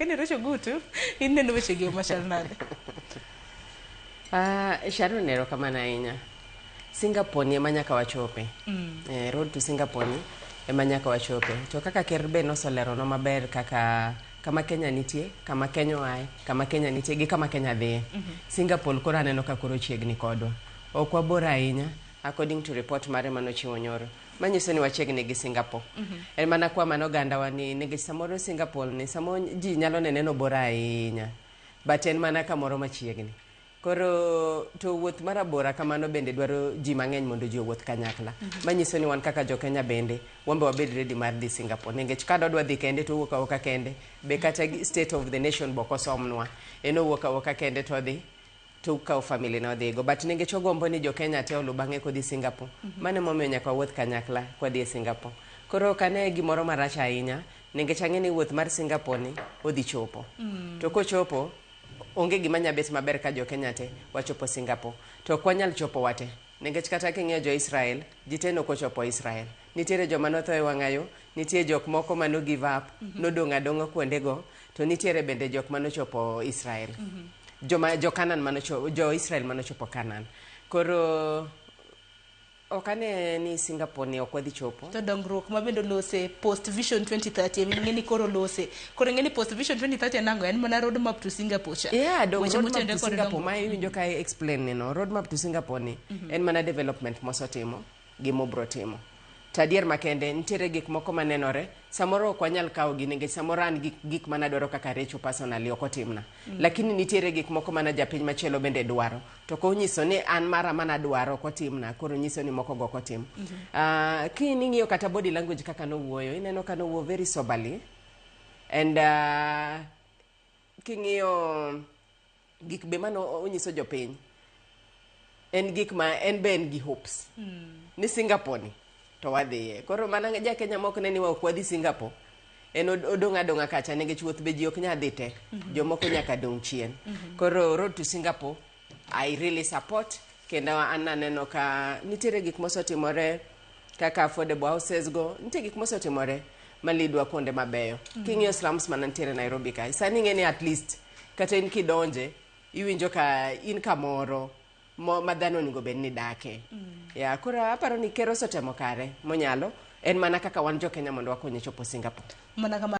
Ini rocho gutu, ineno weche gi machal nade. Sharon erokamano ahinya. Singapore ni ema nyaka wachope. Road to Singapore ni ema nyaka wachope. To kaka ker be nosolero no maber kaka kama Kenya nitie, kama Kenya oae, kama Kenya nitie gi kama Kenya dhiye. Singapore koro aneno ka koro chiegni kodwa. Ok wabor ahinya according to report mare manochiwo nyoro. Manyiso ni wachiegni gi Singapore. En mana kwa mano gandawa ni nikech samoro Singapore ni samo ji nyalo neno bor ahinya. But en mana kamoro machiegni. Koro to wuoth marabora kamano bende dwaro ji mang'eny mondo ji owuoth kanyakla. Manyiso ni wan kaka jo Kenya bende wambe wabed ready mar dhi Singapore. Nikech ka dwa dhi kende to wuok awoka kende. Be kata state of the nation boko somnwa. Eno wuok awoka kende to dhi to kaw family na dhigo. But nikech ogombo ni jo Kenya te olu bang'e kodhi Singapore. Mane momiyo nyaka wuoth kanyakla kwa dhi Singapore. Koro kane gimoro marach ahinya nikech ang'e ni wuoth mar Singapore ni odhi chopo. To kochopo onge gima nyabet maber ka jo Kenya te wachopo Singapore. To kwanyal chopo wate. Nikech kata king'iyo jo Israel, jiteno kochopo Israel. Nitiere joma notho e wang'ayo, nitiere jok moko mano give up, nodong' adong'a kuondego, to nitiere bende jok manochopo Israel. Jo Canaan manochopo, jo Israel manochopo Canaan. Koro okane ni Singapore ni ok wadhi chopo. To dongruok mabendo lose post vision 2030 ng'eni koro lose. Koro ng'eni post vision 2030 nango en mana road map to Singapore cha. Yeah, road map to Singapore ma iwinjo ka explain nino. Road map to Singapore ni en mana development mosotimo gi mobro timo. Tadier makende nitiere gik moko manenore samoro ok wanyal kawo gi nikech samoro an gik mana dwaro kaka recho personally ok otimna. Lakini nitiere gik moko mana japiny machielo bende dwaro. To ko nyiso ni an mara mana dwaro ok otimna, koro nyiso ni moko go ok otim. King'iyo kata body language kaka nowuoyo, ineno ka nowuoyo very soberly. And king'iyo gik be mano onyiso jopiny. En gik ma en be en gi hopes. Ni Singapore ni to wadhiye. Koro mana ja Kenya moko ne ni ok wadhi Singapore. En odong' adong'a kacha nikech wuoth be ji ok nyal dhi te. Jomoko nyaka dong' chien. Koro road to Singapore I really support. Kendo an aneno ka nitiere gik mosotimore kaka affordable houses go. Nitiere gik mosotimore malidwa kuonde mabeyo. King'iyo slums manantiere Nairobi ka. Sani ng'eni at least kata in kidonje iwinjo ka in kamoro madhano onego bed ni dake. Ya koro aparo ni ker osetemo kare monyalo en mana kaka wan jo Kenya mondo wakonye chopo Singapore. Mana kama